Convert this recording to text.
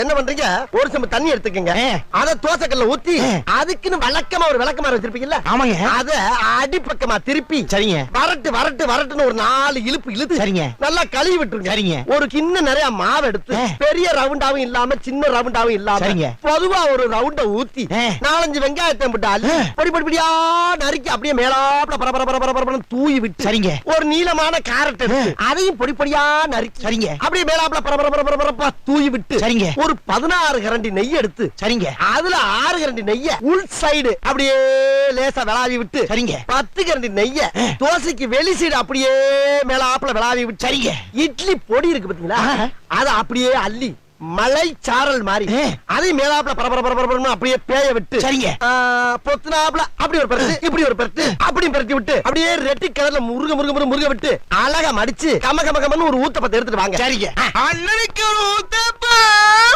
என்ன பண்றீங்க? ஒரு செம்பு தண்ணி எடுத்துக்கங்க. அத தோசைக்கல்ல ஊத்தி அதுக்குன்னு வழக்கமா ஒரு விளக்கமாறு வச்சிருப்பீங்கல்ல? ஆமாங்க. அத அடிப்பக்கமா திருப்பி சரிங்க. வரட்டு வரட்டு வரட்டுன்னு ஒரு 4 இழுப்பு இழுத்து சரிங்க. நல்லா கழுவி விட்டுருங்க. சரிங்க. ஒரு கிண்ண நிறைய மாவு எடுத்து பெரிய ரவுண்டாவும் இல்லாம சின்ன ரவுண்டாவும் இல்லாம சரிங்க. பொதுவா ஒரு ரவுண்ட ஊத்தி 4-5 வெங்காயத்தை போட்டு அள்ளி பொடி பொடி பொடியா நறுக்கி அப்படியே மேலாப்ல பரபரன்னு தூவி விட்டு சரிங்க. ஒரு நீளமான கேரட் எடுத்து அதையும் பொடி பொடியா நறுக்கி சரிங்க. அப்படியே மேலாப்ல பரபரப்பா தூவி விட்டு சரிங்க. ஒரு 16 கரண்டி நெய் எடுத்து சரிங்க. அதுல 6 கரண்டி நெய்ய உள் சைடு அப்படியே லேசா விளாவி விட்டு சரிங்க. 10 கரண்டி நெய்ய தோசைக்கு வெளி சைடு அப்படியே மேலாப்ல விளாவி விட்டு சரிங்க. இட்லி பொடி இருக்கு பாத்தீங்களா? அத அப்படியே அள்ளி மலை சாரல் மாதிரி அதை மேலாப்ல பரபரன்னு அப்படியே பேய விட்டு சரிங்க. பொத்துனாப்ல அப்படி ஒரு பரட்டு இப்படி ஒரு பரட்டு அப்படி பரட்டி விட்டு அப்படியே ரெட்டி கலர்ல முருக விட்டு அழகா மடிச்சு கம கம கமன்னு ஒரு ஊத்தப்பத்தை எடுத்துட்டு வாங்க. சரிங்க. அண்ணனுக்கு ஒரு ஊத்தப்பம்.